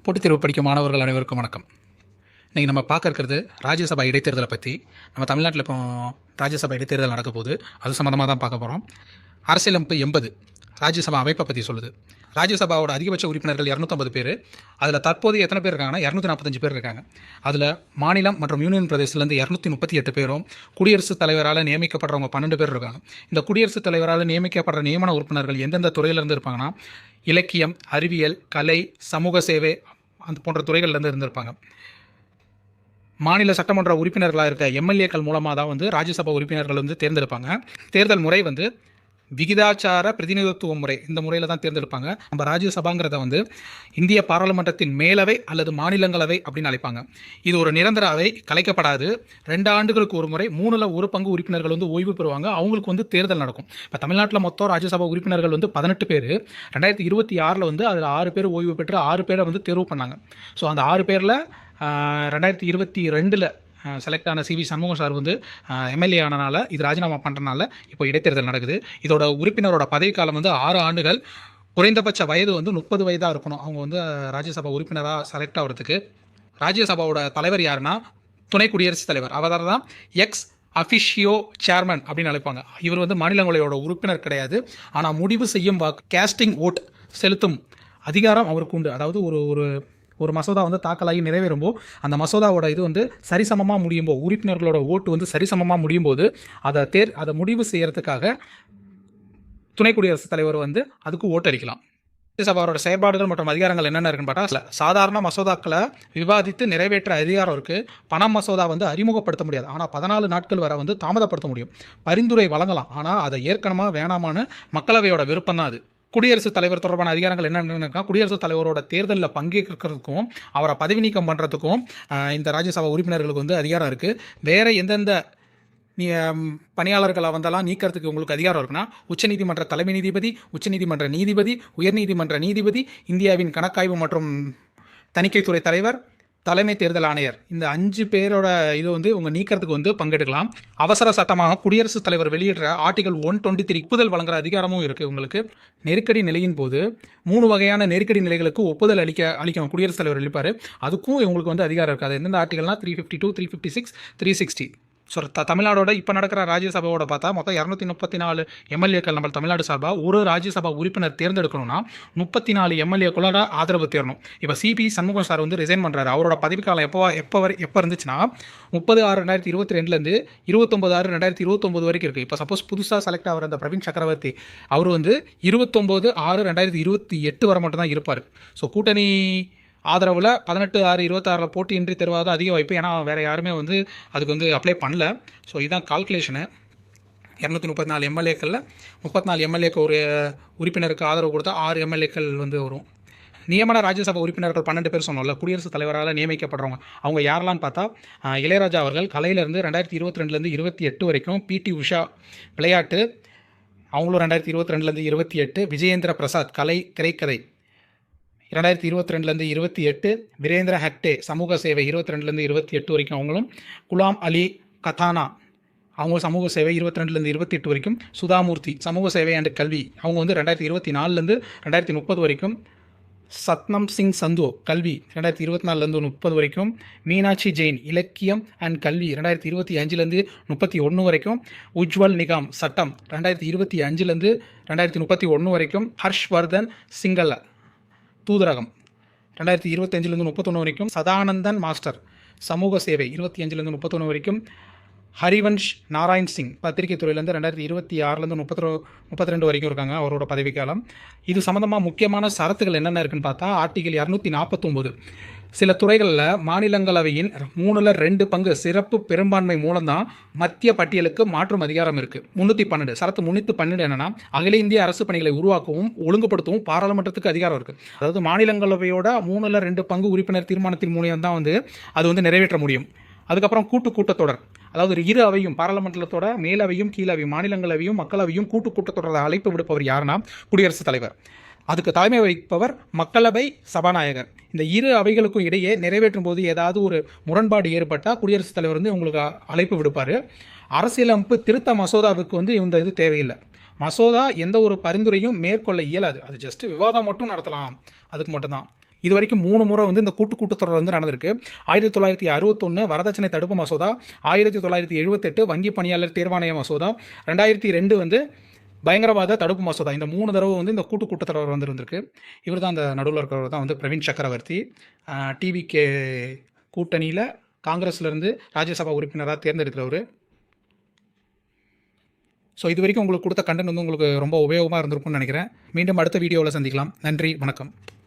போட்டித் தேர்வு படிக்கும் மாணவர்கள் அனைவருக்கும் வணக்கம். இன்றைக்கி நம்ம பார்க்க இருக்கிறது ராஜ்யசபா இடைத்தேர்தலை பற்றி. நம்ம தமிழ்நாட்டில் இப்போ ராஜ்யசபா இடைத்தேர்தல் நடக்க போகுது. அது சம்மந்தமாக தான் பார்க்க போகிறோம். அரசியலமைப்பு 80 ராஜ்யசபா அமைப்பை பற்றி சொல்லுது. ராஜ்யசபாவோட அதிகபட்ச உறுப்பினர்கள் 250 பேர். அதில் தற்போது எத்தனை பேர் இருக்காங்கன்னா 245 பேர் இருக்காங்க. அதில் மாநிலம் மற்றும் யூனியன் பிரதேசத்துலேருந்து 238 பேரும், குடியரசுத் தலைவரால் நியமிக்கப்படுறவங்க 12 பேர் இருக்காங்க. இந்த குடியரசுத் தலைவரால் நியமிக்கப்படுற நியமன உறுப்பினர்கள் எந்தெந்த துறையிலேருந்து இருப்பாங்கன்னா, இலக்கியம், அறிவியல், கலை, சமூக சேவை அந்த போன்ற துறைகள்லேருந்து இருந்திருப்பாங்க. மாநில சட்டமன்ற உறுப்பினர்களாக இருக்க எம்எல்ஏக்கள் மூலமாக தான் ராஜ்யசபா உறுப்பினர்கள் தேர்ந்தெடுப்பாங்க. தேர்தல் முறை விகிதாச்சார பிரதிநிதித்துவ முறை. இந்த முறையில் தான் தேர்ந்தெடுப்பாங்க. நம்ம ராஜ்யசபாங்கிறத இந்திய பாராளுமன்றத்தின் மேலவை அல்லது மாநிலங்களவை அப்படின்னு அழைப்பாங்க. இது ஒரு நிரந்தர அவை, கலைக்கப்படாது. 2 ஆண்டுகளுக்கு ஒரு முறை 3ல் 1 பங்கு உறுப்பினர்கள் ஓய்வு பெறுவாங்க. அவங்களுக்கு தேர்தல் நடக்கும். இப்போ தமிழ்நாட்டில் மொத்தம் ராஜ்யசபா உறுப்பினர்கள் 18 பேர். 2026 அதில் 6 பேர் ஓய்வு பெற்று 6 பேரை தேர்வு பண்ணாங்க. ஸோ அந்த 6 பேரில் 2022 செலக்ட் ஆன சிவி சண்முகம் சார் எம்எல்ஏ ஆனனால, இது ராஜினாமா பண்ணுறனால இப்போ இடைத்தேர்தல் நடக்குது. இதோட உறுப்பினரோட பதவிக்காலம் 6 ஆண்டுகள். குறைந்தபட்ச வயது 30 வயதாக இருக்கணும் அவங்க ராஜ்யசபா உறுப்பினராக செலக்ட் ஆகிறதுக்கு. ராஜ்யசபாவோட தலைவர் யாருன்னா துணை குடியரசுத் தலைவர். அவர் தான் எக்ஸ் அஃபிஷியோ சேர்மன் அப்படின்னு அழைப்பாங்க. இவர் மாநிலங்களவையோட உறுப்பினர் கிடையாது. ஆனால் முடிவு செய்யும் கேஸ்டிங் ஓட் செலுத்தும் அதிகாரம் அவருக்கு உண்டு. அதாவது ஒரு மசோதா தாக்கலாகி நிறைவேறும்போது அந்த மசோதாவோட இது சரிசமமாக முடியும் போது, உறுப்பினர்களோட ஓட்டு சரிசமமாக முடியும் போது அதை முடிவு செய்யறதுக்காக துணை குடியரசுத் தலைவர் அதுக்கு ஓட்டளிக்கலாம். ராஜ்யசபாவோட செயல்பாடுகள் மற்றும் அதிகாரங்கள் என்னென்ன இருக்குன்னு பார்த்தா, சாதாரண மசோதாக்களை விவாதித்து நிறைவேற்ற அதிகாரம் இருக்குது. பணம் மசோதா அறிமுகப்படுத்த முடியாது. ஆனால் 14 நாட்கள் வரை தாமதப்படுத்த முடியும். பரிந்துரை வழங்கலாம். ஆனால் அதை ஏற்கனவே வேணாமான்னு மக்களவையோட விருப்பம் தான் அது. குடியரசுத் தலைவர் தொடர்பான அதிகாரங்கள் என்னென்னா, குடியரசுத் தலைவரோட தேர்தலில் பங்கேற்கிறதுக்கும் அவரை பதவி நீக்கம் பண்ணுறதுக்கும் இந்த ராஜ்யசபா உறுப்பினர்களுக்கு அதிகாரம் இருக்குது. வேறு எந்தெந்த பணியாளர்களை நீக்கிறதுக்கு உங்களுக்கு அதிகாரம் இருக்குன்னா, உச்சநீதிமன்ற தலைமை நீதிபதி, உச்சநீதிமன்ற நீதிபதி, உயர்நீதிமன்ற நீதிபதி, இந்தியாவின் கணக்காய்வு மற்றும் தணிக்கைத்துறை தலைவர், தலைமை தேர்தல் ஆணையர், இந்த 5 பேரோட இது உங்கள் நீக்கிறதுக்கு பங்கெடுக்கலாம். அவசர சட்டமாக குடியரசுத் தலைவர் வெளியிடுற ஆர்டிகல் 123 ஒப்புதல் வழங்குற அதிகாரமும் இருக்குது உங்களுக்கு. நெருக்கடி நிலையின் போது 3 வகையான நெருக்கடி நிலைகளுக்கு ஒப்புதல் அளிக்க குடியரசுத் தலைவர் அளிப்பார். அதுக்கும் உங்களுக்கு அதிகாரம் இருக்காது. எந்தெந்த ஆர்டிகல்னா 352, 356, 360. ஸோ தமிழ்நாடோட இப்போ நடக்கிற ராஜ்யசபாவோட பார்த்தா மொத்தம் 234 எம்எல்ஏக்கள் நம்ம தமிழ்நாடு சார்பாக ஒரு ராஜ்யசபா உறுப்பினர் தேர்ந்தெடுக்கணும்னா 34 எம்எல்ஏக்களோட ஆதரவு தேரணும். இப்போ சிபி சண்முகம் சார் ரிசைன் பண்ணுறாரு. அவரோட பதவிக்காலம் எப்போ இருந்துச்சுன்னா 30/6/2022 29/6/2029 வரைக்கும் இருக்குது. இப்போ சப்போஸ் புதுசாக செலக்ட் ஆகிற அந்த பிரவீன் சக்கரவர்த்தி அவர் 29/6/2028 வரை மட்டும் தான் இருப்பார். ஸோ கூட்டணி ஆதரவில் 18/6/26 போட்டியின்றி தேர்வாக அதிக வாய்ப்பு. ஏன்னா வேறு யாருமே அதுக்கு அப்ளை பண்ணல. ஸோ இதுதான் கால்குலேஷனு. 234 எம்எல்ஏக்களில் 34 எம்எல்ஏக்கு ஒரு உறுப்பினருக்கு ஆதரவு கொடுத்தா 6 எம்எல்ஏக்கள் வரும். நியமன ராஜ்யசபா உறுப்பினர்கள் 12 பேர் சொன்னோம்ல, குடியரசுத் தலைவரால் நியமிக்கப்படுறவங்க. அவங்க யாரெல்லாம் பார்த்தா, இளையராஜா அவர்கள் கலையிலேருந்து 2022 28 வரைக்கும், பிடி உஷா விளையாட்டு அவங்களும் 2022 28, விஜயேந்திர பிரசாத் கலை திரைக்கதை 2022 28, வீரேந்திர ஹெக்டே சமூக சேவை 22 28 வரைக்கும் அவங்களும், குலாம் அலி கதானா அவங்க சமூக சேவை 22 28 வரைக்கும், சுதாமூர்த்தி சமூக சேவை அண்ட் கல்வி அவங்க 2024 2030 வரைக்கும், சத்னம் சிங் சந்து கல்வி 2024 30 வரைக்கும், மீனாட்சி ஜெயின் இலக்கியம் அண்ட் கல்வி 2025 31 வரைக்கும், உஜ்வல் நிகாம் சட்டம் 2025 2031 வரைக்கும், ஹர்ஷ்வர்தன் சிங்கல தூதரகம் 2025 31 வரைக்கும், சதானந்தன் மாஸ்டர் சமூக சேவை 25 31 வரைக்கும், ஹரிவன்ஷ் நாராயண் சிங் பத்திரிகை துறையிலேருந்து 2026 32 வரைக்கும் இருக்காங்க அவரோட பதவிக்காலம். இது சம்மந்தமாக முக்கியமான சரத்துகள் என்னென்ன இருக்குன்னு பார்த்தா, ஆர்டிகல் 249 சில துறைகளில் மாநிலங்களவையின் 3/2 பங்கு சிறப்பு பெரும்பான்மை மூலம்தான் மத்திய பட்டியலுக்கு மாற்றும் அதிகாரம் இருக்குது. 312 சரத்து 312 என்னென்னா, அகில இந்திய அரசு பணிகளை உருவாக்கவும் ஒழுங்குபடுத்தவும் பாராளுமன்றத்துக்கு அதிகாரம் இருக்குது. அதாவது மாநிலங்களவையோட 3/2 பங்கு உறுப்பினர் தீர்மானத்தின் மூலியம் தான் அது நிறைவேற்ற முடியும். அதுக்கப்புறம் கூட்டத்தொடர், அதாவது இரு அவையும் பாராளுமன்றத்தோட மேலவையும் கீழவையும் மாநிலங்களவையும் மக்களவையும் கூட்டத்தொடரை அழைப்பு விடுப்பவர் யாருன்னா குடியரசுத் தலைவர். அதுக்கு தலைமை வகிப்பவர் மக்களவை சபாநாயகர். இந்த இரு அவைகளுக்கும் இடையே நிறைவேற்றும் போது ஏதாவது ஒரு முரண்பாடு ஏற்பட்டால் குடியரசுத் தலைவர் உங்களுக்கு அழைப்பு விடுப்பார். அரசியலமைப்பு திருத்த மசோதாவுக்கு இந்த இது தேவையில்லை. மசோதா எந்த ஒரு பரிந்துரையும் மேற்கொள்ள இயலாது. அது ஜஸ்ட் விவாதம் மட்டும் நடத்தலாம், அதுக்கு மட்டும்தான். இது வரைக்கும் 3 முறை வந்து இந்த கூட்டத்தொடர் வந்து நடந்திருக்கு. 1961 வரதட்சணை தடுப்பு மசோதா, 1978 வங்கி பணியாளர் தேர்வாணைய மசோதா, 2002 வந்து பயங்கரவாத தடுப்பு மசோதா. இந்த 3 தடவை வந்து இந்த கூட்டத்தொடர் வந்து இருந்திருக்கு. இவர் தான் அந்த நடுவில் இருக்கிறவர் தான் வந்து பிரவீன் சக்கரவர்த்தி. டிவிகே கூட்டணியில் காங்கிரஸ்லேருந்து ராஜ்யசபா உறுப்பினராக தேர்ந்தெடுக்கிறவர். ஸோ இது வரைக்கும் உங்களுக்கு கொடுத்த கண்டென்ட் வந்து உங்களுக்கு ரொம்ப உபயோகமாக இருந்திருக்கும்னு நினைக்கிறேன். மீண்டும் அடுத்த வீடியோவில் சந்திக்கலாம். நன்றி, வணக்கம்.